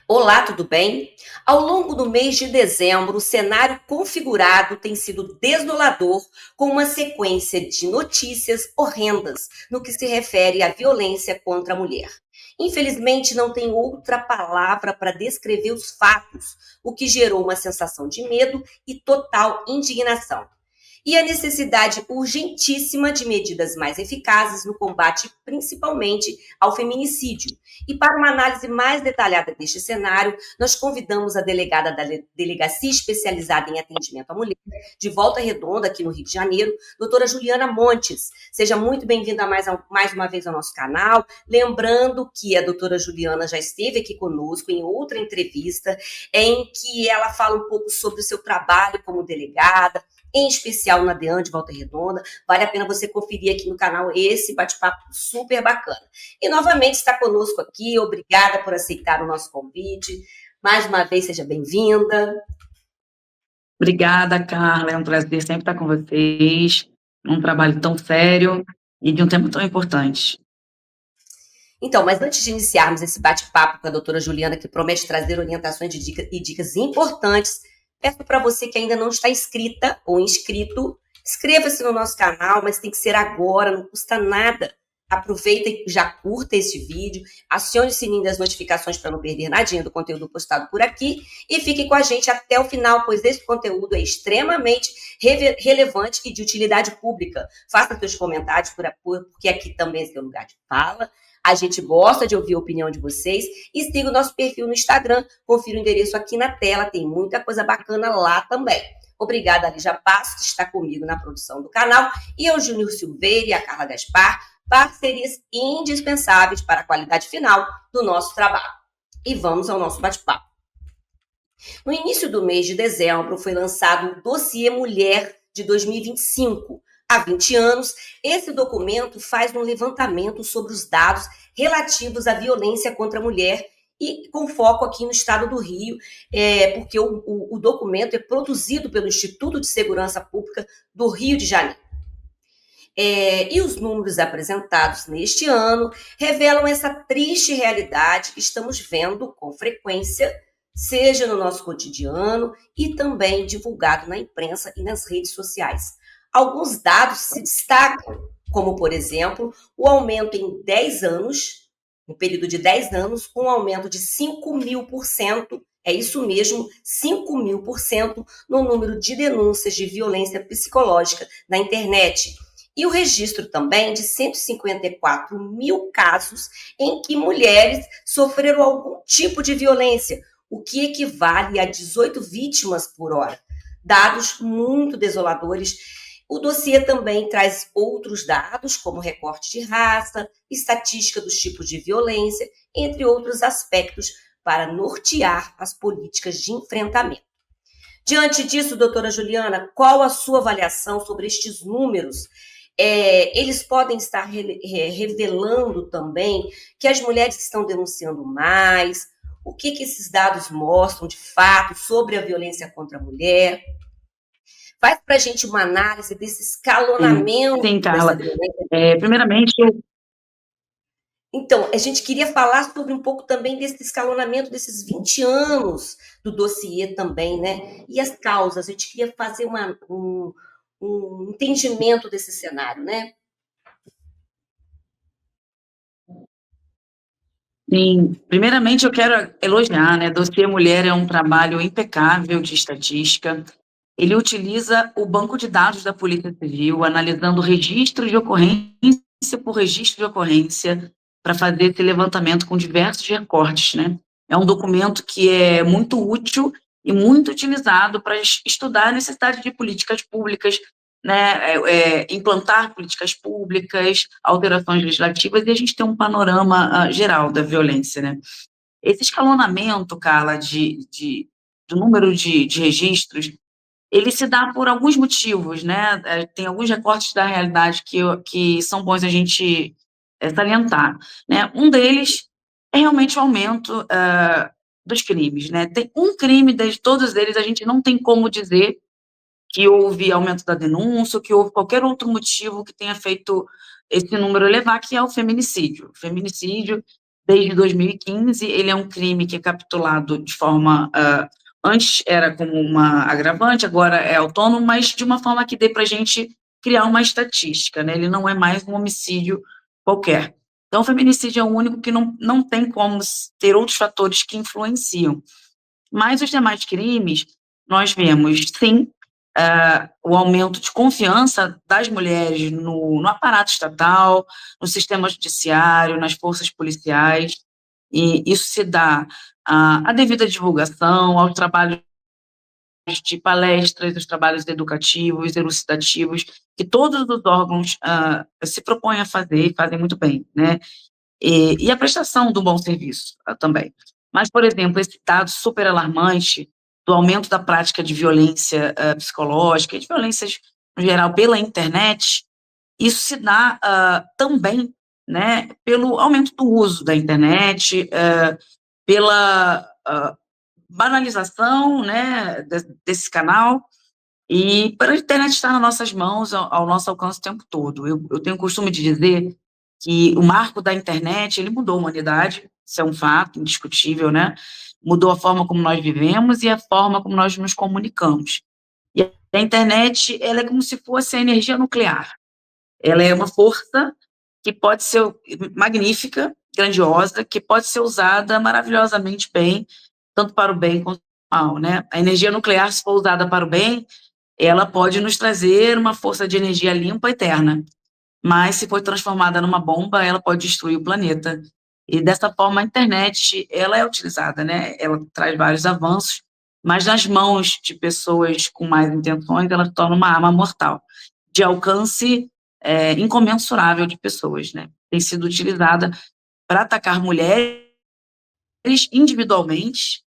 Olá, tudo bem? Ao longo do mês de dezembro, o cenário configurado tem sido desolador, com uma sequência de notícias horrendas no que se refere à violência contra a mulher. Infelizmente, não tem outra palavra para descrever os fatos, o que gerou uma sensação de medo e total indignação e a necessidade urgentíssima de medidas mais eficazes no combate, principalmente ao feminicídio. E para uma análise mais detalhada deste cenário, nós convidamos a delegada da Delegacia Especializada em Atendimento à Mulher, de Volta Redonda, aqui no Rio de Janeiro, doutora Juliana Montes. Seja muito bem-vinda mais uma vez ao nosso canal. Lembrando que a doutora Juliana já esteve aqui conosco em outra entrevista, em que ela fala um pouco sobre o seu trabalho como delegada, em especial na DEAN de Volta Redonda. Vale a pena você conferir aqui no canal esse bate-papo super bacana. E novamente está conosco aqui, obrigada por aceitar o nosso convite. Mais uma vez, seja bem-vinda. Obrigada, Carla, é um prazer sempre estar com vocês, um trabalho tão sério e de um tema tão importante. Então, mas antes de iniciarmos esse bate-papo com a doutora Juliana, que promete trazer orientações e dicas importantes, peço para você que ainda não está inscrita ou inscrito, inscreva-se no nosso canal, mas tem que ser agora, não custa nada. Aproveita e já curta esse vídeo, acione o sininho das notificações para não perder nadinha do conteúdo postado por aqui e fique com a gente até o final, pois esse conteúdo é extremamente relevante e de utilidade pública. Faça seus comentários, porque aqui também é seu lugar de fala. A gente gosta de ouvir a opinião de vocês e siga o nosso perfil no Instagram. Confira o endereço aqui na tela, tem muita coisa bacana lá também. Obrigada, Lígia Passos, que está comigo na produção do canal, e ao Júnior Silveira e a Carla Gaspar, parcerias indispensáveis para a qualidade final do nosso trabalho. E vamos ao nosso bate-papo. No início do mês de dezembro, foi lançado o Dossiê Mulher de 2025. Há 20 anos, esse documento faz um levantamento sobre os dados relativos à violência contra a mulher e com foco aqui no estado do Rio, porque o documento é produzido pelo Instituto de Segurança Pública do Rio de Janeiro. E os números apresentados neste ano revelam essa triste realidade que estamos vendo com frequência, seja no nosso cotidiano e também divulgado na imprensa e nas redes sociais. Alguns dados se destacam, como, por exemplo, o aumento em 10 anos, no período de 10 anos, um aumento de 5.000%, é isso mesmo, 5.000% no número de denúncias de violência psicológica na internet. E o registro também de 154 mil casos em que mulheres sofreram algum tipo de violência, o que equivale a 18 vítimas por hora. Dados muito desoladores. O dossiê também traz outros dados, como recorte de raça, estatística dos tipos de violência, entre outros aspectos, para nortear as políticas de enfrentamento. Diante disso, doutora Juliana, qual a sua avaliação sobre estes números? Eles podem estar revelando também que as mulheres estão denunciando mais, o que esses dados mostram de fato sobre a violência contra a mulher. Faz para a gente uma análise desse escalonamento. Sim, Carla. Primeiramente, Então, a gente queria falar sobre um pouco também desse escalonamento desses 20 anos do dossiê também, né? E as causas. A gente queria fazer um entendimento desse cenário, né? Sim, primeiramente eu quero elogiar, né? Dossiê Mulher é um trabalho impecável de estatística. Ele utiliza o banco de dados da Polícia Civil, analisando registro de ocorrência por registro de ocorrência, para fazer esse levantamento com diversos recortes, né? É um documento que é muito útil e muito utilizado para estudar a necessidade de políticas públicas, né? Implantar políticas públicas, alterações legislativas, e a gente tem um panorama geral da violência, né? Esse escalonamento, Carla, do número de registros, ele se dá por alguns motivos, né? Tem alguns recortes da realidade que são bons a gente salientar, né? Um deles é realmente o aumento dos crimes, né? Tem um crime, de todos eles, a gente não tem como dizer que houve aumento da denúncia, ou que houve qualquer outro motivo que tenha feito esse número elevar, que é o feminicídio. O feminicídio desde 2015, ele é um crime que é capitulado de forma, antes era como uma agravante, agora é autônomo, mas de uma forma que dê para a gente criar uma estatística, né? Ele não é mais um homicídio qualquer. Então, o feminicídio é o único que não tem como ter outros fatores que influenciam. Mas os demais crimes, nós vemos, sim, o aumento de confiança das mulheres no aparato estatal, no sistema judiciário, nas forças policiais, e isso se dá à devida divulgação, aos trabalhos de palestras, os trabalhos educativos, elucidativos, que todos os órgãos se propõem a fazer e fazem muito bem, né? E a prestação do bom serviço também. Mas, por exemplo, esse dado super alarmante do aumento da prática de violência psicológica e de violências, no geral, pela internet, isso se dá também, né, pelo aumento do uso da internet, pela banalização, né, desse canal, e para a internet estar nas nossas mãos, ao nosso alcance o tempo todo. Eu tenho o costume de dizer que o marco da internet, ele mudou a humanidade, isso é um fato indiscutível, né? Mudou a forma como nós vivemos e a forma como nós nos comunicamos. E a internet, ela é como se fosse a energia nuclear. Ela é uma força que pode ser magnífica, grandiosa, que pode ser usada maravilhosamente bem, tanto para o bem quanto para o mal, né? A energia nuclear, se for usada para o bem, ela pode nos trazer uma força de energia limpa eterna, mas se for transformada numa bomba, ela pode destruir o planeta. E dessa forma a internet, ela é utilizada, né? Ela traz vários avanços, mas nas mãos de pessoas com mais intenções, ela se torna uma arma mortal, de alcance incomensurável de pessoas, né? Tem sido utilizada para atacar mulheres individualmente,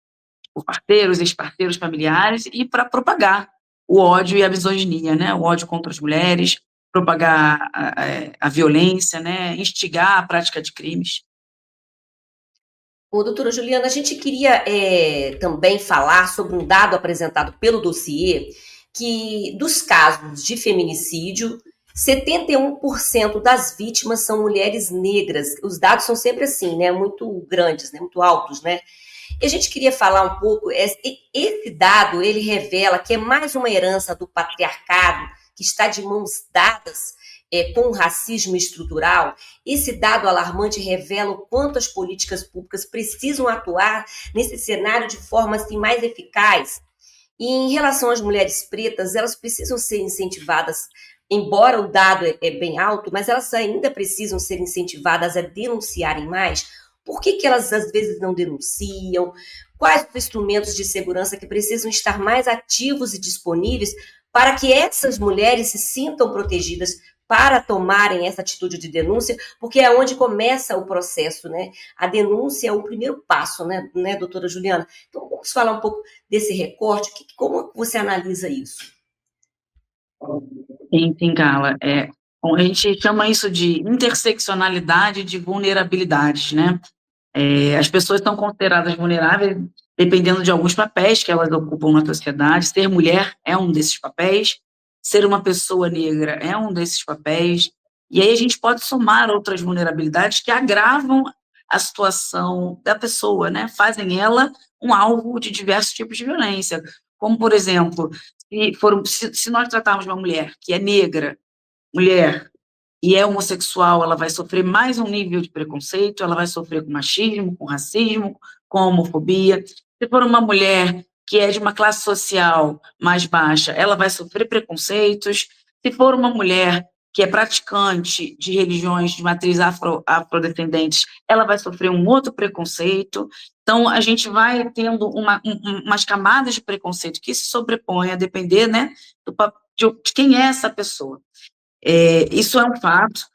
por parceiros, ex-parceiros, familiares, e para propagar o ódio e a misoginia, né? O ódio contra as mulheres, propagar a violência, né? Instigar a prática de crimes. Ô, doutora Juliana, a gente queria também falar sobre um dado apresentado pelo dossiê, que dos casos de feminicídio, 71% das vítimas são mulheres negras. Os dados são sempre assim, né? Muito grandes, né? Muito altos, né? E a gente queria falar um pouco, esse dado, ele revela que é mais uma herança do patriarcado, que está de mãos dadas com o racismo estrutural. Esse dado alarmante revela o quanto as políticas públicas precisam atuar nesse cenário de forma assim, mais eficaz. E em relação às mulheres pretas, elas precisam ser incentivadas, embora o dado é bem alto, mas elas ainda precisam ser incentivadas a denunciarem mais. Por que elas às vezes não denunciam? Quais os instrumentos de segurança que precisam estar mais ativos e disponíveis para que essas mulheres se sintam protegidas para tomarem essa atitude de denúncia, porque é onde começa o processo, né? A denúncia é o primeiro passo, né, doutora Juliana? Então, vamos falar um pouco desse recorte, como você analisa isso? Sim, Carla. A gente chama isso de interseccionalidade de vulnerabilidades, né? As pessoas são consideradas vulneráveis dependendo de alguns papéis que elas ocupam na sociedade. Ser mulher é um desses papéis, ser uma pessoa negra é um desses papéis, e aí a gente pode somar outras vulnerabilidades que agravam a situação da pessoa, né? Fazem ela um alvo de diversos tipos de violência, como, por exemplo, se nós tratarmos uma mulher que é negra, mulher, e é homossexual, ela vai sofrer mais um nível de preconceito, ela vai sofrer com machismo, com racismo, com homofobia. Se for uma mulher que é de uma classe social mais baixa, ela vai sofrer preconceitos. Se for uma mulher que é praticante de religiões de matriz afrodescendentes, ela vai sofrer um outro preconceito. Então, a gente vai tendo umas camadas de preconceito que se sobrepõem a depender, né, de quem é essa pessoa. Isso é um fato.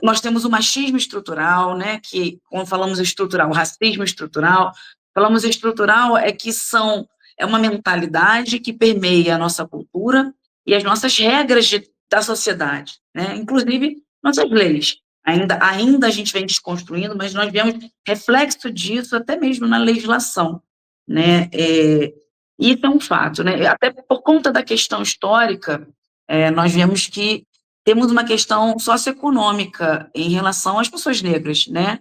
Nós temos o machismo estrutural, né, que, quando falamos estrutural, o racismo estrutural, falamos estrutural é uma mentalidade que permeia a nossa cultura e as nossas regras da sociedade, né, inclusive nossas leis. Ainda a gente vem desconstruindo, mas nós vemos reflexo disso até mesmo na legislação, né, isso é um fato, né, até por conta da questão histórica. Nós vemos que temos uma questão socioeconômica em relação às pessoas negras, né?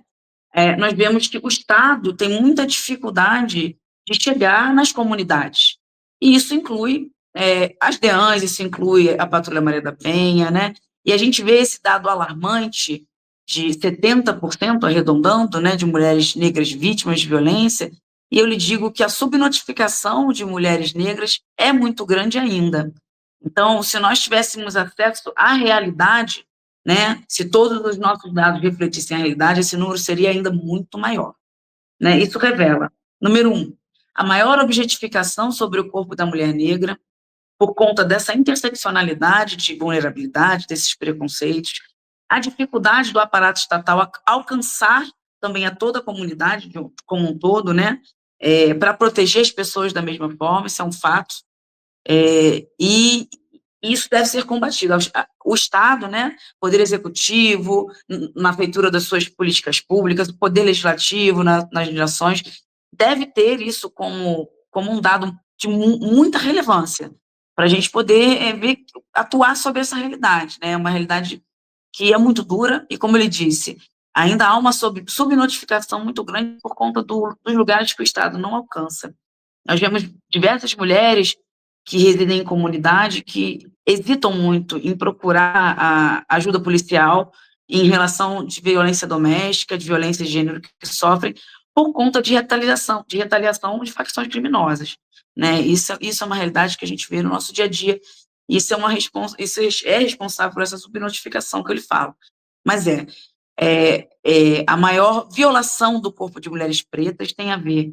nós vemos que o Estado tem muita dificuldade de chegar nas comunidades. E isso inclui as DEANs, isso inclui a Patrulha Maria da Penha, né? E a gente vê esse dado alarmante de 70%, arredondando, né, de mulheres negras vítimas de violência, e eu lhe digo que a subnotificação de mulheres negras é muito grande ainda. Então, se nós tivéssemos acesso à realidade, né, se todos os nossos dados refletissem a realidade, esse número seria ainda muito maior. Né? Isso revela, número um, a maior objetificação sobre o corpo da mulher negra, por conta dessa interseccionalidade de vulnerabilidade, desses preconceitos, a dificuldade do aparato estatal alcançar também a toda a comunidade como um todo, né, para proteger as pessoas da mesma forma, isso é um fato, e isso deve ser combatido. O Estado, né, Poder Executivo, na feitura das suas políticas públicas, o Poder Legislativo, nas legislações, deve ter isso como um dado de muita relevância, para a gente poder atuar sobre essa realidade, né, uma realidade que é muito dura, e como ele disse, ainda há uma subnotificação muito grande por conta dos lugares que o Estado não alcança. Nós vemos diversas mulheres que residem em comunidade que hesitam muito em procurar a ajuda policial em relação de violência doméstica, de violência de gênero que sofrem por conta de retaliação de facções criminosas, né? Isso é uma realidade que a gente vê no nosso dia a dia. Isso é responsável por essa subnotificação que eu lhe falo. Mas a maior violação do corpo de mulheres pretas tem a ver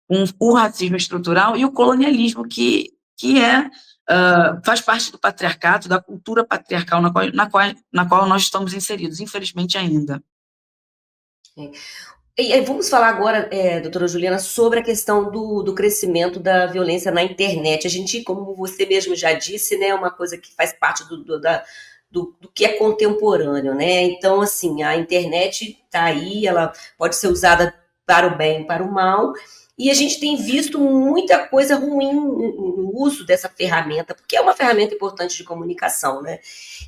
com o racismo estrutural e o colonialismo faz parte do patriarcado, da cultura patriarcal na qual nós estamos inseridos, infelizmente ainda. E vamos falar agora, doutora Juliana, sobre a questão do crescimento da violência na internet. A gente, como você mesmo já disse, né, é uma coisa que faz parte do que é contemporâneo, né? Então, assim, a internet está aí, ela pode ser usada para o bem e para o mal, e a gente tem visto muita coisa ruim no uso dessa ferramenta, porque é uma ferramenta importante de comunicação, né?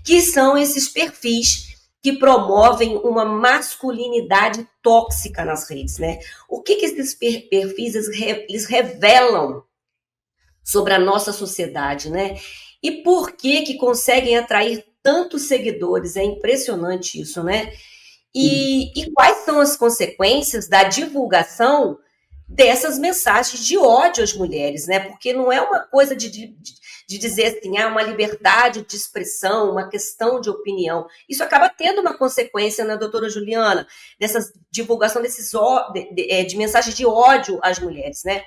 Que são esses perfis que promovem uma masculinidade tóxica nas redes, né? O que esses perfis eles revelam sobre a nossa sociedade, né? E por que conseguem atrair tantos seguidores? É impressionante isso, né? E quais são as consequências da divulgação dessas mensagens de ódio às mulheres, né? Porque não é uma coisa de dizer assim, uma liberdade de expressão, uma questão de opinião. Isso acaba tendo uma consequência, né, doutora Juliana, dessa divulgação de mensagens de ódio às mulheres, né?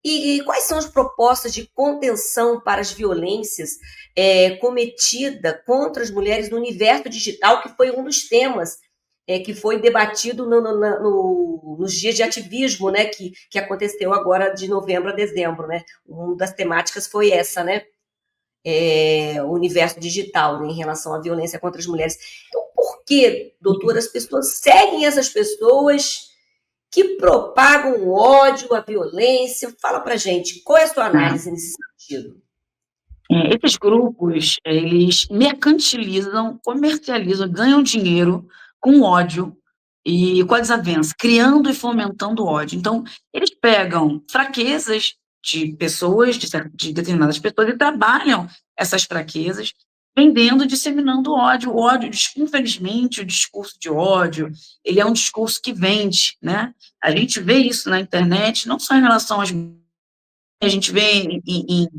E quais são as propostas de contenção para as violências cometidas contra as mulheres no universo digital, que foi um dos temas que foi debatido nos dias de ativismo, né, que aconteceu agora de novembro a dezembro, né? Uma das temáticas foi essa, né? O universo digital, né, em relação à violência contra as mulheres. Então, por que, doutora, as pessoas seguem essas pessoas que propagam o ódio, a violência? Fala pra gente, qual é a sua análise nesse sentido? Esses grupos, eles mercantilizam, comercializam, ganham dinheiro com ódio e com a desavença, criando e fomentando ódio. Então, eles pegam fraquezas de pessoas, de determinadas pessoas, e trabalham essas fraquezas, vendendo e disseminando ódio. O ódio, infelizmente, o discurso de ódio, ele é um discurso que vende, né? A gente vê isso na internet, não só em relação às... A gente vê em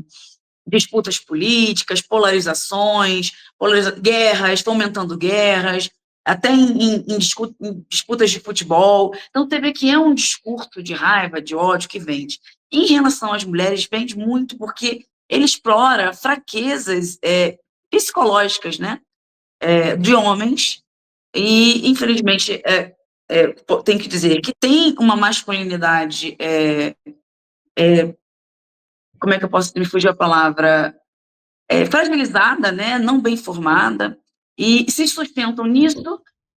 disputas políticas, polarizações, guerras, fomentando guerras, até em disputas de futebol. Então, você vê que é um discurso de raiva, de ódio que vende. Em relação às mulheres, vende muito porque ele explora fraquezas psicológicas, né, de homens, e, infelizmente, tem que dizer que tem uma masculinidade, como é que eu posso me fugir a palavra, fragilizada, né, não bem formada, e se sustentam nisso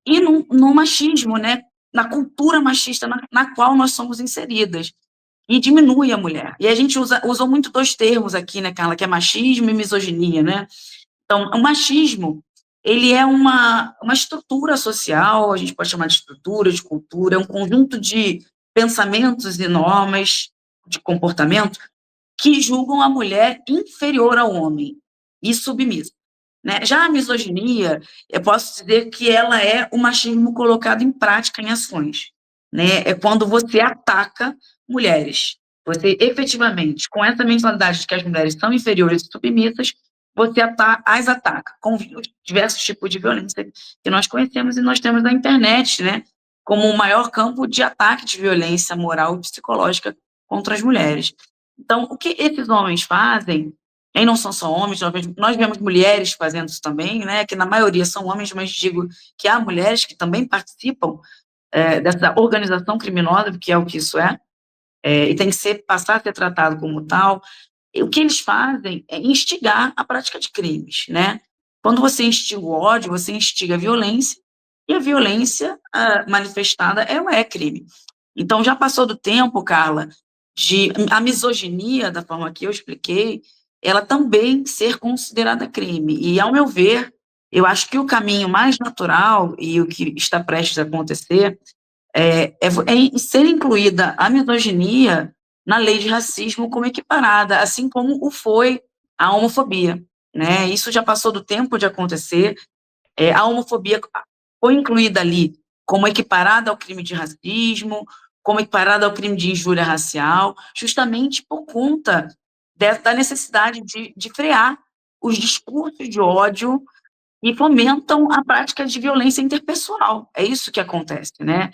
e no machismo, né, na cultura machista na qual nós somos inseridas, e diminui a mulher. E a gente usou muito dois termos aqui, né, Carla, que é machismo e misoginia, né? Então, o machismo ele é uma estrutura social, a gente pode chamar de estrutura, de cultura, é um conjunto de pensamentos e normas de comportamento que julgam a mulher inferior ao homem e submissa. Né? Já a misoginia, eu posso dizer que ela é o machismo colocado em prática em ações. Né? É quando você ataca mulheres. Você, efetivamente, com essa mentalidade de que as mulheres são inferiores e submissas, você as ataca com diversos tipos de violência que nós conhecemos e nós temos na internet, né? Como o maior campo de ataque de violência moral e psicológica contra as mulheres. Então, o que esses homens fazem, e não são só homens, nós vemos mulheres fazendo isso também, né, que na maioria são homens, mas digo que há mulheres que também participam dessa organização criminosa, que é o que isso e tem que passar a ser tratado como tal. E o que eles fazem é instigar a prática de crimes, né? Quando você instiga o ódio, você instiga a violência, e a violência manifestada, ela é crime. Então, já passou do tempo, Carla, de a misoginia, da forma que eu expliquei, ela também ser considerada crime. E, ao meu ver, eu acho que o caminho mais natural e o que está prestes a acontecer é ser incluída a misoginia na lei de racismo como equiparada, assim como o foi a homofobia. Né? Isso já passou do tempo de acontecer. A homofobia foi incluída ali como equiparada ao crime de racismo, como equiparada ao crime de injúria racial, justamente por conta da necessidade de frear os discursos de ódio e fomentam a prática de violência interpessoal. É isso que acontece, né?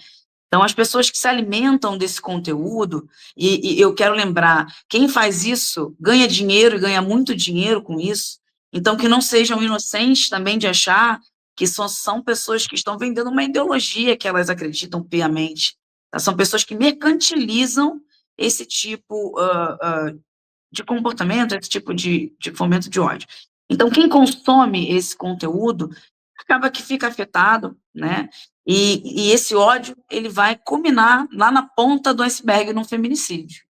Então, as pessoas que se alimentam desse conteúdo, e eu quero lembrar, quem faz isso ganha dinheiro e ganha muito dinheiro com isso, então que não sejam inocentes também de achar que são pessoas que estão vendendo uma ideologia que elas acreditam piamente. Tá? São pessoas que mercantilizam esse tipo de comportamento, esse tipo de fomento de ódio. Então, quem consome esse conteúdo acaba que fica afetado, né? E esse ódio, ele vai culminar lá na ponta do iceberg no feminicídio.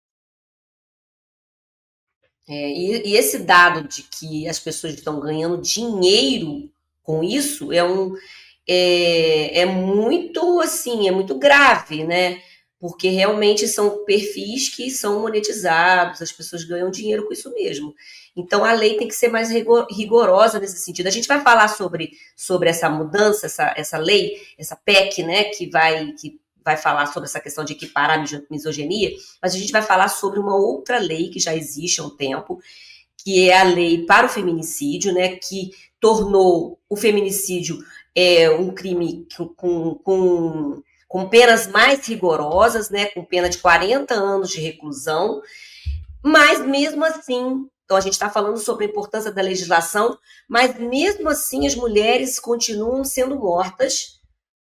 E esse dado de que as pessoas estão ganhando dinheiro com isso é muito assim, é muito grave, né? Porque realmente são perfis que são monetizados, as pessoas ganham dinheiro com isso mesmo. Então a lei tem que ser mais rigorosa nesse sentido. A gente vai falar sobre essa mudança, essa lei, essa PEC, né, que vai falar sobre essa questão de equiparar a misoginia, mas a gente vai falar sobre uma outra lei que já existe há um tempo, que é a lei para o feminicídio, né, que tornou o feminicídio um crime com penas mais rigorosas, né, com pena de 40 anos de reclusão, mas mesmo assim, então a gente está falando sobre a importância da legislação, mas mesmo assim as mulheres continuam sendo mortas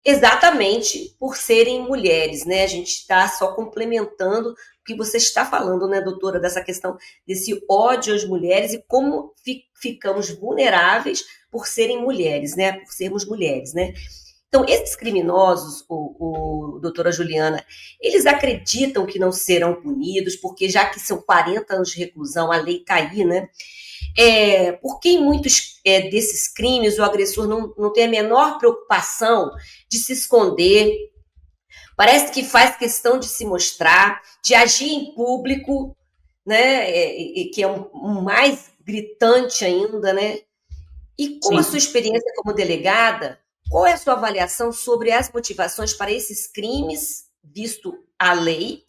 exatamente por serem mulheres, né? A gente está só complementando o que você está falando, né, doutora, dessa questão desse ódio às mulheres e como ficamos vulneráveis por serem mulheres, né? Por sermos mulheres, né? Então, esses criminosos, doutora Juliana, eles acreditam que não serão punidos, porque já que são 40 anos de reclusão, a lei está aí, né? Porque em muitos desses crimes o agressor não tem a menor preocupação de se esconder, parece que faz questão de se mostrar, de agir em público, né? Que é um mais gritante ainda, né? E com a sua experiência como delegada, qual é a sua avaliação sobre as motivações para esses crimes, visto a lei,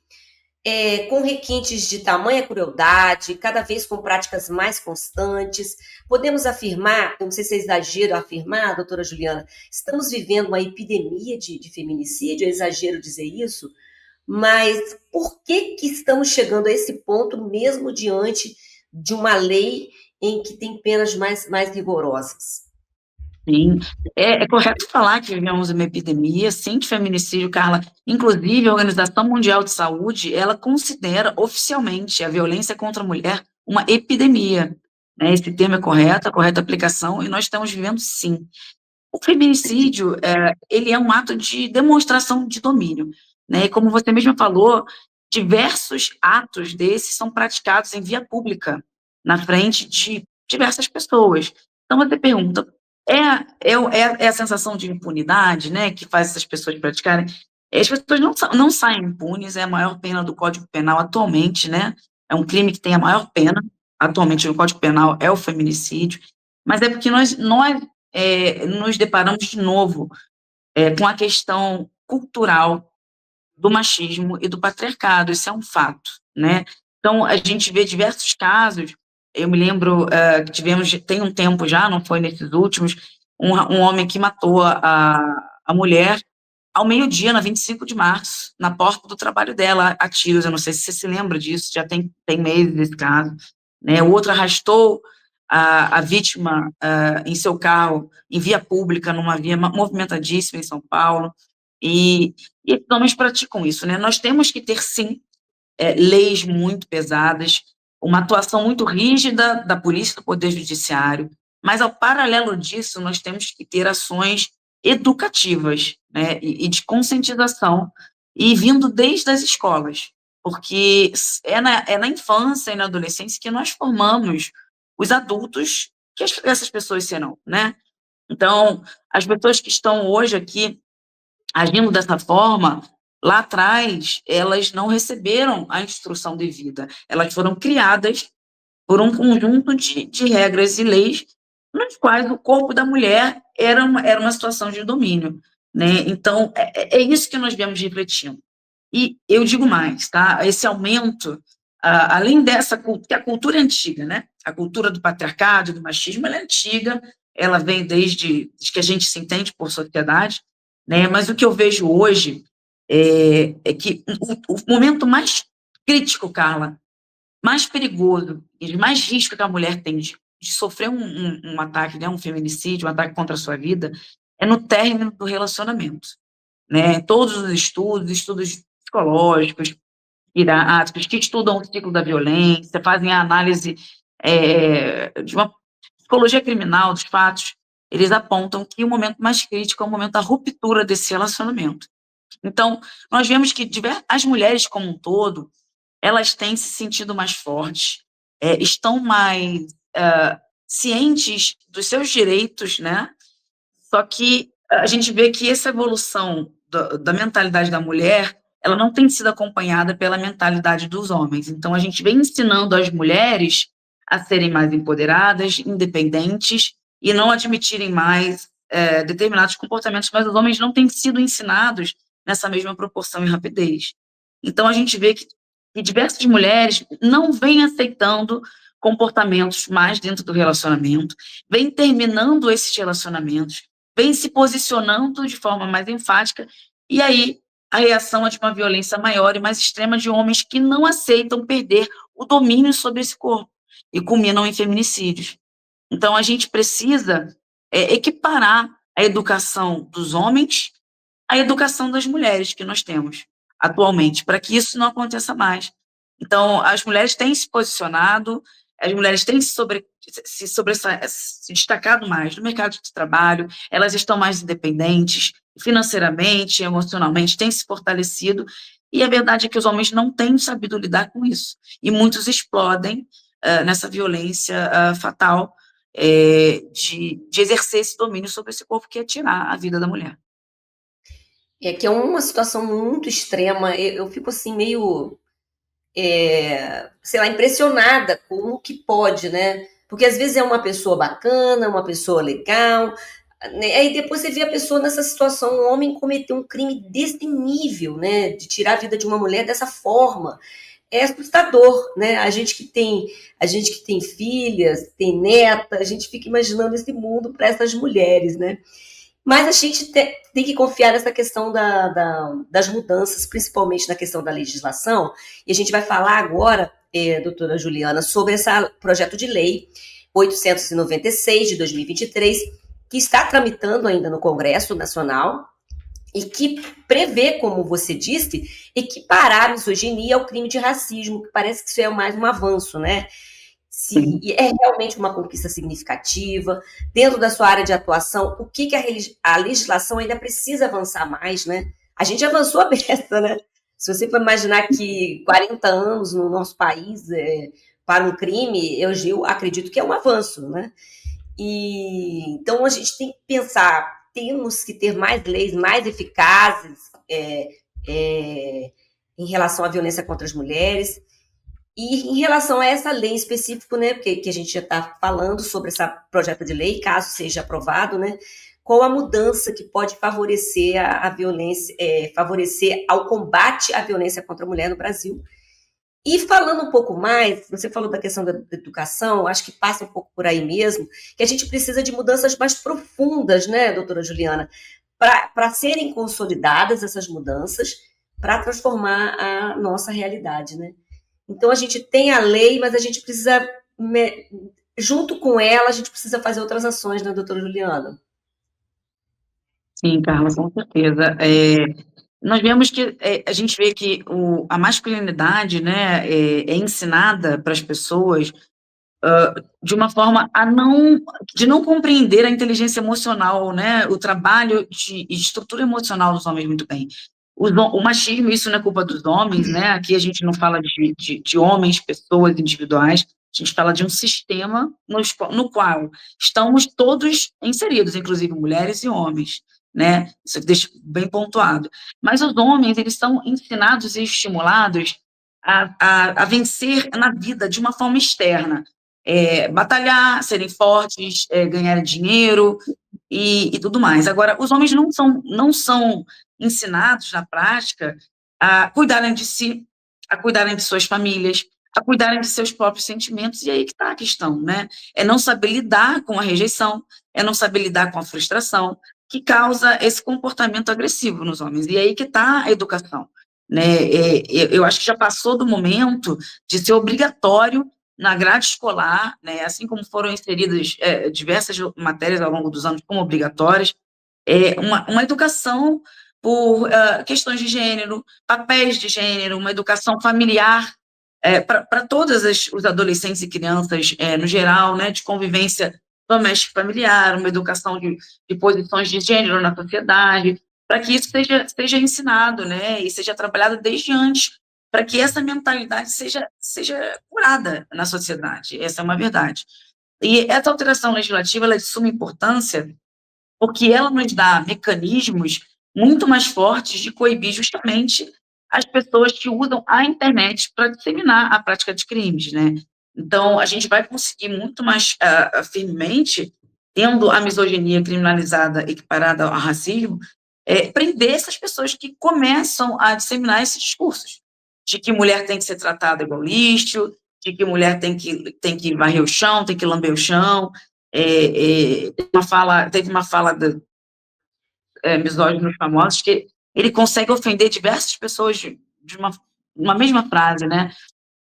com requintes de tamanha crueldade, cada vez com práticas mais constantes? Podemos afirmar, não sei se é exagero afirmar, doutora Juliana, estamos vivendo uma epidemia de feminicídio, é exagero dizer isso, mas por que estamos chegando a esse ponto mesmo diante de uma lei em que tem penas mais rigorosas? Sim, é correto falar que vivemos uma epidemia, sim, de feminicídio, Carla. Inclusive, a Organização Mundial de Saúde, ela considera oficialmente a violência contra a mulher uma epidemia. Né? Esse termo é correto, a correta aplicação, e nós estamos vivendo, sim. O feminicídio, ele é um ato de demonstração de domínio. Né? E como você mesma falou, diversos atos desses são praticados em via pública, na frente de diversas pessoas. Então, você pergunta, é a sensação de impunidade, né, que faz essas pessoas praticarem. As pessoas não saem impunes, é a maior pena do Código Penal atualmente, né? É um crime que tem a maior pena atualmente no Código Penal, é o feminicídio, mas é porque nós nos deparamos de novo com a questão cultural do machismo e do patriarcado, isso é um fato, né? Então, a gente vê diversos casos, eu me lembro que tem um tempo já, não foi nesses últimos, um homem que matou a mulher ao meio-dia, na 25 de março, na porta do trabalho dela, a tiros, eu não sei se você se lembra disso, já tem meses esse caso, né? O outro arrastou a vítima em seu carro, em via pública, numa via movimentadíssima em São Paulo, e esses homens praticam isso, né? Nós temos que ter, sim, leis muito pesadas, uma atuação muito rígida da polícia, do poder judiciário, mas, ao paralelo disso, nós temos que ter ações educativas, né, e de conscientização, e vindo desde as escolas, porque é na infância e na adolescência que nós formamos os adultos que essas pessoas serão, né? Então, as pessoas que estão hoje aqui agindo dessa forma, lá atrás, elas não receberam a instrução devida. Elas foram criadas por um conjunto de regras e leis nas quais o corpo da mulher era uma situação de domínio, né? Então, é isso que nós viemos refletindo. E eu digo mais, tá? Esse aumento, além dessa cultura, que a cultura é antiga, né? A cultura do patriarcado, do machismo, ela é antiga, ela vem desde que a gente se entende por sociedade, né? Mas o que eu vejo hoje é que o momento mais crítico, Carla, mais perigoso e mais risco que a mulher tem de sofrer um ataque, né, um feminicídio, um ataque contra a sua vida, é no término do relacionamento, né? Todos os estudos psicológicos, didáticos, que estudam o ciclo da violência, fazem a análise de uma psicologia criminal dos fatos, eles apontam que o momento mais crítico é o momento da ruptura desse relacionamento. Então, nós vemos que as mulheres como um todo, elas têm se sentido mais fortes, estão mais cientes dos seus direitos, né? Só que a gente vê que essa evolução da mentalidade da mulher, ela não tem sido acompanhada pela mentalidade dos homens. Então, a gente vem ensinando as mulheres a serem mais empoderadas, independentes, e não admitirem mais determinados comportamentos, mas os homens não têm sido ensinados nessa mesma proporção e rapidez. Então, a gente vê que diversas mulheres não vêm aceitando comportamentos mais dentro do relacionamento, vêm terminando esses relacionamentos, vem se posicionando de forma mais enfática, e aí a reação é de uma violência maior e mais extrema de homens que não aceitam perder o domínio sobre esse corpo e culminam em feminicídios. Então, a gente precisa equiparar a educação dos homens à educação das mulheres que nós temos atualmente, para que isso não aconteça mais. Então, as mulheres têm se posicionado, as mulheres têm se destacado mais no mercado de trabalho, elas estão mais independentes, financeiramente, emocionalmente, têm se fortalecido, e a verdade é que os homens não têm sabido lidar com isso, e muitos explodem nessa violência fatal de exercer esse domínio sobre esse corpo, que é tirar a vida da mulher. É que é uma situação muito extrema, eu fico assim meio sei lá, impressionada com o que pode, né? Porque às vezes é uma pessoa bacana, uma pessoa legal, né? Aí depois você vê a pessoa nessa situação, um homem cometeu um crime desse nível, né? De tirar a vida de uma mulher dessa forma. É assustador, né? A gente que tem filhas, tem neta, a gente fica imaginando esse mundo para essas mulheres, né? Mas a gente tem que confiar nessa questão das mudanças, principalmente na questão da legislação, e a gente vai falar agora, doutora Juliana, sobre esse projeto de lei 896 de 2023, que está tramitando ainda no Congresso Nacional, e que prevê, como você disse, equiparar a misoginia ao crime de racismo, que parece que isso é mais um avanço, né? Se é realmente uma conquista significativa, dentro da sua área de atuação, o que a legislação ainda precisa avançar mais, né? A gente avançou a beça, né? Se você for imaginar que 40 anos no nosso país para um crime, eu acredito que é um avanço, né? E então a gente tem que pensar, temos que ter mais leis mais eficazes é, em relação à violência contra as mulheres. E em relação a essa lei em específico, né, que a gente já está falando sobre esse projeto de lei, caso seja aprovado, né, qual a mudança que pode favorecer a violência, favorecer ao combate à violência contra a mulher no Brasil. E falando um pouco mais, você falou da questão da educação, acho que passa um pouco por aí mesmo, que a gente precisa de mudanças mais profundas, né, doutora Juliana, para serem consolidadas essas mudanças, para transformar a nossa realidade, né? Então a gente tem a lei, mas a gente precisa, junto com ela, a gente precisa fazer outras ações, né, doutora Juliana? Sim, Carla, com certeza. Nós vemos que a gente vê que a masculinidade, né, é ensinada para as pessoas de uma forma de não compreender a inteligência emocional, né, o trabalho de estrutura emocional dos homens muito bem. O machismo, isso não é culpa dos homens, né, aqui a gente não fala de homens, pessoas individuais, a gente fala de um sistema no qual estamos todos inseridos, inclusive mulheres e homens, né, isso deixa bem pontuado. Mas os homens, eles são ensinados e estimulados a vencer na vida de uma forma externa, batalhar, serem fortes, ganharem dinheiro e tudo mais. Agora, os homens não são ensinados na prática a cuidarem de si, a cuidarem de suas famílias, a cuidarem de seus próprios sentimentos, e aí que está a questão, né? É não saber lidar com a rejeição, é não saber lidar com a frustração, que causa esse comportamento agressivo nos homens, e aí que está a educação, né? Eu acho que já passou do momento de ser obrigatório na grade escolar, né, assim como foram inseridas diversas matérias ao longo dos anos como obrigatórias, uma educação por questões de gênero, papéis de gênero, uma educação familiar para todos os adolescentes e crianças no geral, né, de convivência doméstica familiar, uma educação de posições de gênero na sociedade, para que isso seja ensinado, né, e seja trabalhado desde antes, para que essa mentalidade seja curada na sociedade. Essa é uma verdade. E essa alteração legislativa ela é de suma importância, porque ela nos dá mecanismos muito mais fortes de coibir justamente as pessoas que usam a internet para disseminar a prática de crimes, né? Então, a gente vai conseguir muito mais firmemente, tendo a misoginia criminalizada equiparada ao racismo, prender essas pessoas que começam a disseminar esses discursos de que mulher tem que ser tratada igual lixo, de que mulher tem que varrer o chão, tem que lamber o chão. Teve uma fala misóginos famosos que ele consegue ofender diversas pessoas de uma mesma frase, né?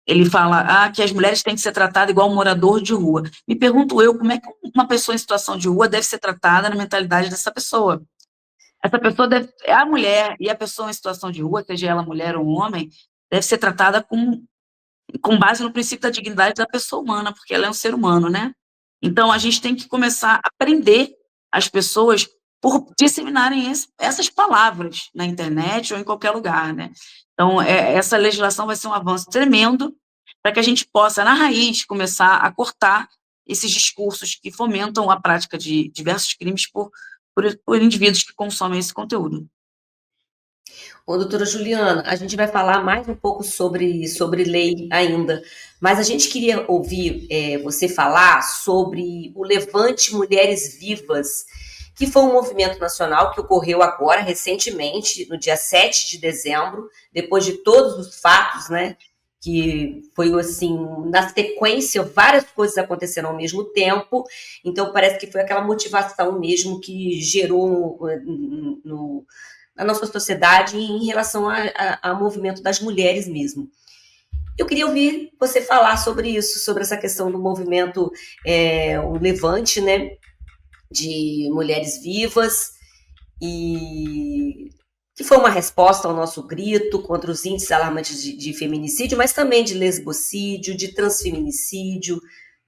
Ele fala que as mulheres têm que ser tratadas igual um morador de rua. Me pergunto eu, como é que uma pessoa em situação de rua deve ser tratada na mentalidade dessa pessoa? Essa pessoa é a mulher, e a pessoa em situação de rua, seja ela mulher ou homem, deve ser tratada com base no princípio da dignidade da pessoa humana, porque ela é um ser humano, né? Então, a gente tem que começar a aprender as pessoas por disseminarem essas palavras na internet ou em qualquer lugar, né? Então, essa legislação vai ser um avanço tremendo para que a gente possa, na raiz, começar a cortar esses discursos que fomentam a prática de diversos crimes por indivíduos que consomem esse conteúdo. Ô, doutora Juliana, a gente vai falar mais um pouco sobre lei ainda, mas a gente queria ouvir você falar sobre o Levante Mulheres Vivas, que foi um movimento nacional que ocorreu agora, recentemente, no dia 7 de dezembro, depois de todos os fatos, né? Que foi assim, na sequência, várias coisas aconteceram ao mesmo tempo, então parece que foi aquela motivação mesmo que gerou na nossa sociedade em relação ao movimento das mulheres mesmo. Eu queria ouvir você falar sobre isso, sobre essa questão do movimento, o Levante, né, de mulheres vivas, e que foi uma resposta ao nosso grito contra os índices alarmantes de feminicídio, mas também de lesbocídio, de transfeminicídio,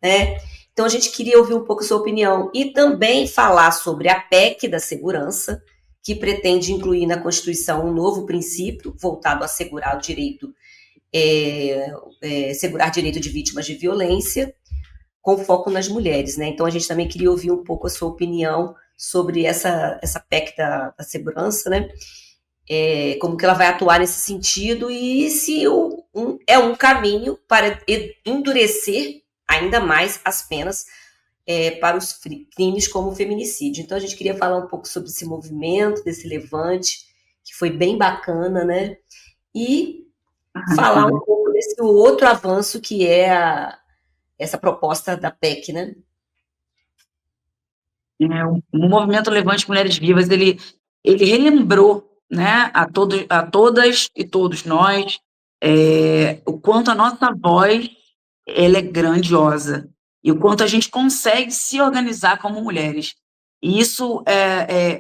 né? Então a gente queria ouvir um pouco sua opinião e também falar sobre a PEC da segurança, que pretende incluir na Constituição um novo princípio voltado a assegurar o direito, assegurar direito de vítimas de violência, com foco nas mulheres, né? Então a gente também queria ouvir um pouco a sua opinião sobre essa PEC da segurança, né? Como que ela vai atuar nesse sentido e se é um caminho para endurecer ainda mais as penas para os crimes como o feminicídio. Então a gente queria falar um pouco sobre esse movimento, desse levante, que foi bem bacana, né? E falar um pouco desse outro avanço que é essa proposta da PEC, né? O movimento Levante Mulheres Vivas, ele relembrou, né, a todas e todos nós, o quanto a nossa voz ela é grandiosa e o quanto a gente consegue se organizar como mulheres. E isso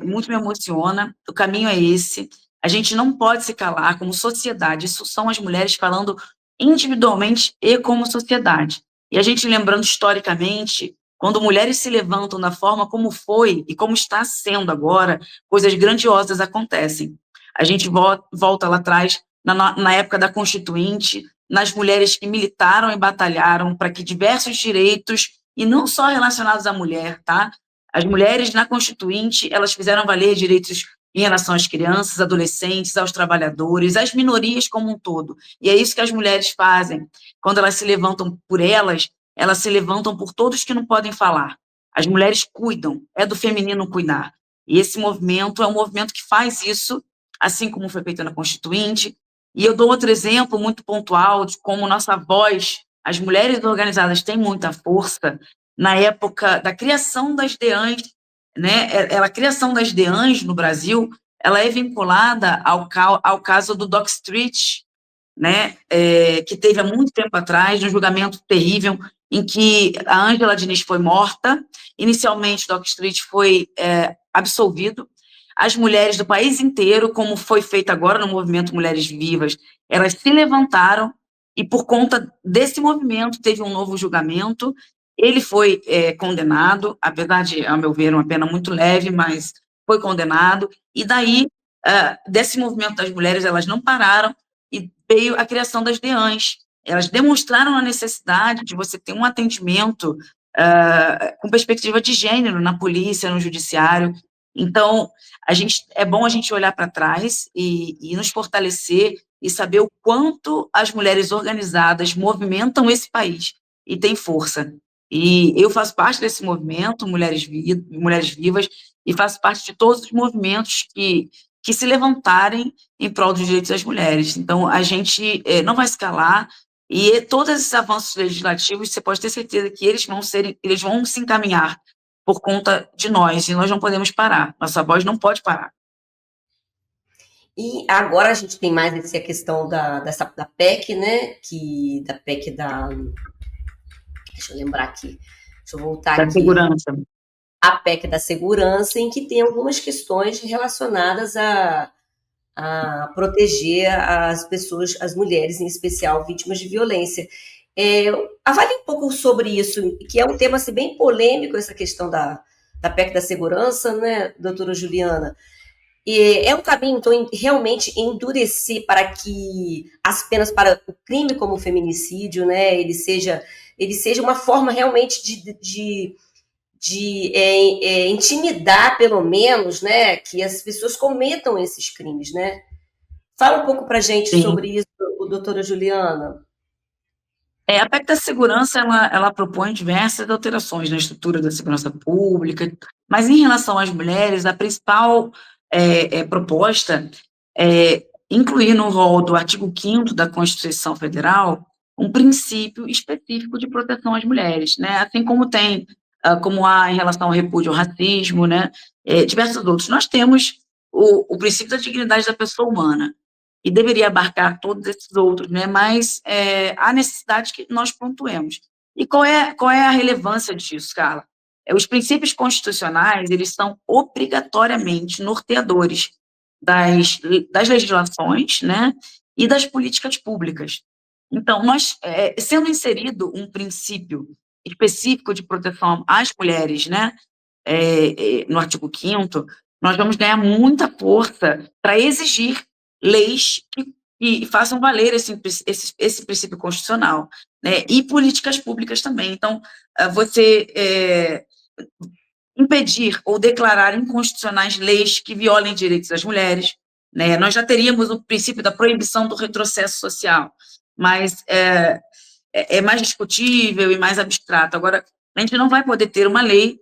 muito me emociona. O caminho é esse. A gente não pode se calar como sociedade. Isso são as mulheres falando individualmente e como sociedade. E a gente lembrando historicamente, quando mulheres se levantam da forma como foi e como está sendo agora, coisas grandiosas acontecem. A gente volta lá atrás, na época da Constituinte, nas mulheres que militaram e batalharam para que diversos direitos, e não só relacionados à mulher, tá? As mulheres na Constituinte, elas fizeram valer direitos em relação às crianças, adolescentes, aos trabalhadores, às minorias como um todo. E é isso que as mulheres fazem. Quando elas se levantam por elas se levantam por todos que não podem falar. As mulheres cuidam, é do feminino cuidar. E esse movimento é um movimento que faz isso, assim como foi feito na Constituinte. E eu dou outro exemplo muito pontual de como nossa voz, as mulheres organizadas têm muita força. Na época da criação das DEANs, né, a criação das DEANs no Brasil, ela é vinculada ao caso do Dock Street, né, que teve há muito tempo atrás, um julgamento terrível, em que a Ângela Diniz foi morta. Inicialmente, o Dock Street foi absolvido. As mulheres do país inteiro, como foi feito agora no movimento Mulheres Vivas, elas se levantaram e, por conta desse movimento, teve um novo julgamento. Ele foi condenado, apesar de, a meu ver, uma pena muito leve, mas foi condenado. E daí, desse movimento das mulheres, elas não pararam e veio a criação das DEANs. Elas demonstraram a necessidade de você ter um atendimento com perspectiva de gênero na polícia, no judiciário. Então, é bom a gente olhar para trás e nos fortalecer e saber o quanto as mulheres organizadas movimentam esse país e têm força. E eu faço parte desse movimento, Mulheres Vivas, e faço parte de todos os movimentos que se levantarem em prol dos direitos das mulheres. Então, a gente não vai se calar, e todos esses avanços legislativos, você pode ter certeza que eles vão se encaminhar por conta de nós, e nós não podemos parar. Nossa voz não pode parar. E agora a gente tem mais essa questão da PEC, né? Da PEC da. Deixa eu lembrar aqui. Deixa eu voltar Da aqui. segurança. A PEC da segurança, em que tem algumas questões relacionadas a proteger as pessoas, as mulheres em especial, vítimas de violência. Avalie um pouco sobre isso, que é um tema assim, bem polêmico, essa questão da PEC da segurança, né, doutora Juliana? É um caminho, então, realmente endurecer para que as penas para o crime como o feminicídio, né, ele seja uma forma realmente de intimidar, pelo menos, né, que as pessoas cometam esses crimes, né? Fala um pouco para a gente Sim. sobre isso, doutora Juliana. A PEC da segurança, ela propõe diversas alterações na estrutura da segurança pública, mas em relação às mulheres, a principal proposta é incluir no rol do artigo 5º da Constituição Federal um princípio específico de proteção às mulheres, né? Assim como tem, como há em relação ao repúdio ao racismo, né? Diversos outros. Nós temos o princípio da dignidade da pessoa humana, e deveria abarcar todos esses outros, né? Mas há necessidade que nós pontuemos. E qual é a relevância disso, Carla? Os princípios constitucionais, eles são obrigatoriamente norteadores das legislações, né? E das políticas públicas. Então, sendo inserido um princípio específico de proteção às mulheres, né? No artigo 5º, nós vamos ganhar muita força para exigir leis que façam valer esse princípio constitucional. né, e políticas públicas também. Então, você impedir ou declarar inconstitucionais leis que violem direitos das mulheres, né? Nós já teríamos o princípio da proibição do retrocesso social, mas é mais discutível e mais abstrato. Agora, a gente não vai poder ter uma lei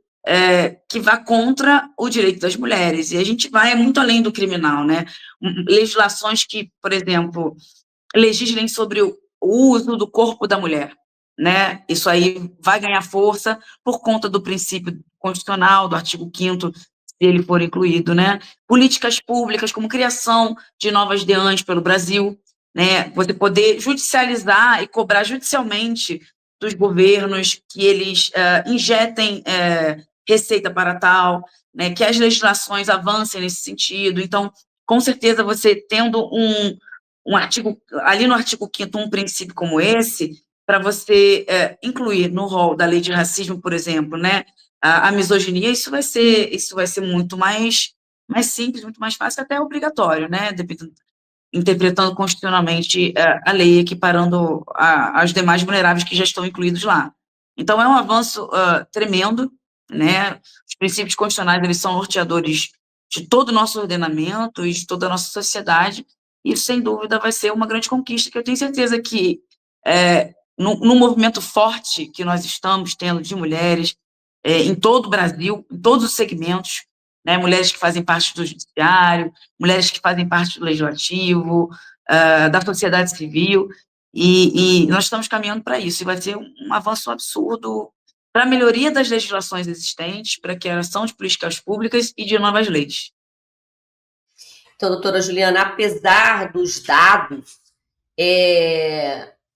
que vá contra o direito das mulheres, e a gente vai muito além do criminal, né? Legislações que, por exemplo, legislem sobre o uso do corpo da mulher, né? Isso aí vai ganhar força por conta do princípio constitucional, do artigo 5º, se ele for incluído, né? Políticas públicas, como criação de novas DEANs pelo Brasil, né? Você poder judicializar e cobrar judicialmente dos governos que eles injetem receita para tal, né? Que as legislações avancem nesse sentido. Então, com certeza, você tendo um artigo, ali no artigo 5º, um princípio como esse, para você incluir no rol da lei de racismo, por exemplo, né, a misoginia, isso vai ser muito mais simples, muito mais fácil, até obrigatório, né, interpretando constitucionalmente a lei, equiparando as demais vulneráveis que já estão incluídos lá. Então, é um avanço tremendo, né, os princípios constitucionais, eles são norteadores de todo o nosso ordenamento e de toda a nossa sociedade. Isso, sem dúvida, vai ser uma grande conquista, que eu tenho certeza que, no movimento forte que nós estamos tendo de mulheres, em todo o Brasil, em todos os segmentos, né, mulheres que fazem parte do judiciário, mulheres que fazem parte do legislativo, da sociedade civil, e nós estamos caminhando para isso, e vai ser um avanço absurdo para a melhoria das legislações existentes, para a criação de políticas públicas e de novas leis. Então, doutora Juliana, apesar dos dados,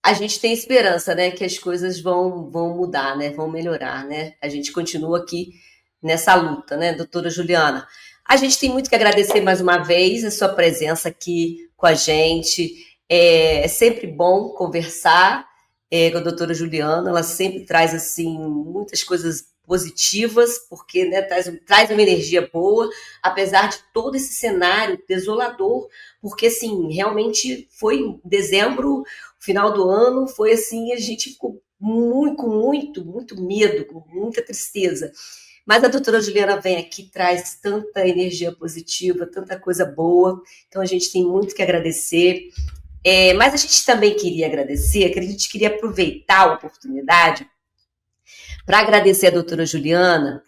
a gente tem esperança, né, que as coisas vão mudar, né, vão melhorar, né? A gente continua aqui nessa luta, né, doutora Juliana? A gente tem muito que agradecer mais uma vez a sua presença aqui com a gente. É sempre bom conversar com a doutora Juliana, ela sempre traz assim muitas coisas positivas, porque, né, traz uma energia boa, apesar de todo esse cenário desolador, porque assim, realmente foi dezembro, final do ano, foi assim, a gente ficou com muito medo, com muita tristeza. Mas a doutora Juliana vem aqui, traz tanta energia positiva, tanta coisa boa, então a gente tem muito que agradecer. Mas a gente também queria agradecer, que a gente queria aproveitar a oportunidade para agradecer a doutora Juliana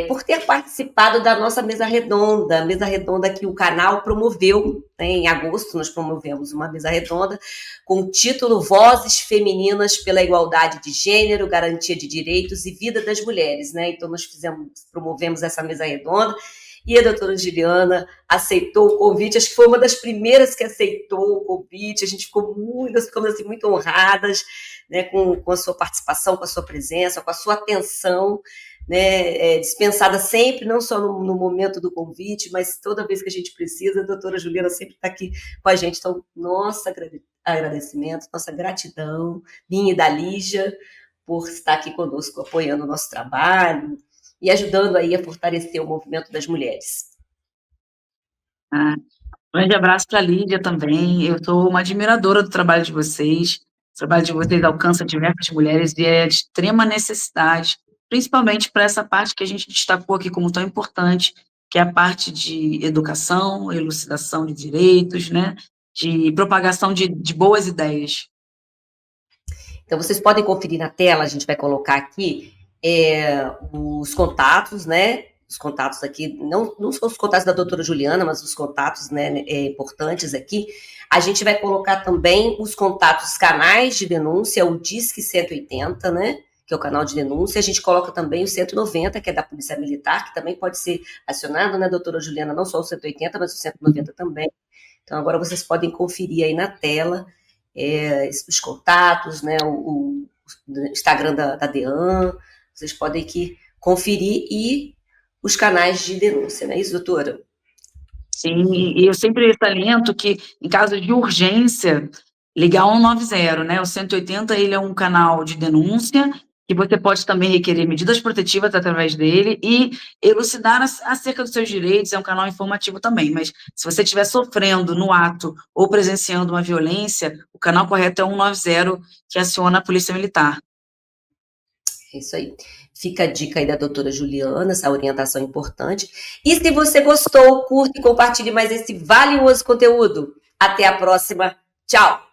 por ter participado da nossa mesa redonda que o canal promoveu, né, em agosto nós promovemos uma mesa redonda com o título Vozes Femininas pela Igualdade de Gênero, Garantia de Direitos e Vida das Mulheres, né? Então nós promovemos essa mesa redonda e a doutora Juliana aceitou o convite, acho que foi uma das primeiras que aceitou o convite, nós ficamos assim, muito honradas, né, com a sua participação, com a sua presença, com a sua atenção, né, dispensada sempre, não só no momento do convite, mas toda vez que a gente precisa, a doutora Juliana sempre está aqui com a gente. Então, nosso agradecimento, nossa gratidão, minha e da Lígia, por estar aqui conosco, apoiando o nosso trabalho e ajudando aí a fortalecer o movimento das mulheres. Grande abraço para a Lídia também. Eu sou uma admiradora do trabalho de vocês. O trabalho de vocês alcança diversas mulheres e é de extrema necessidade, principalmente para essa parte que a gente destacou aqui como tão importante, que é a parte de educação, elucidação de direitos, né, de propagação de boas ideias. Então, vocês podem conferir na tela, a gente vai colocar aqui os contatos, né? Os contatos aqui, não são os contatos da doutora Juliana, mas os contatos, né, importantes aqui. A gente vai colocar também os contatos, canais de denúncia, o Disque 180, né? Que é o canal de denúncia. A gente coloca também o 190, que é da Polícia Militar, que também pode ser acionado, né, doutora Juliana? Não só o 180, mas o 190 também. Então, agora vocês podem conferir aí na tela os contatos, né, o Instagram da DEAN, vocês podem aqui conferir, e os canais de denúncia, não é isso, doutora? Sim, e eu sempre saliento que, em caso de urgência, ligar 190, né? O 180, ele é um canal de denúncia que você pode também requerer medidas protetivas através dele e elucidar acerca dos seus direitos, é um canal informativo também, mas se você estiver sofrendo no ato ou presenciando uma violência, o canal correto é 190, que aciona a Polícia Militar. É isso aí. Fica a dica aí da doutora Juliana, essa orientação importante. E se você gostou, curta e compartilhe mais esse valioso conteúdo. Até a próxima. Tchau!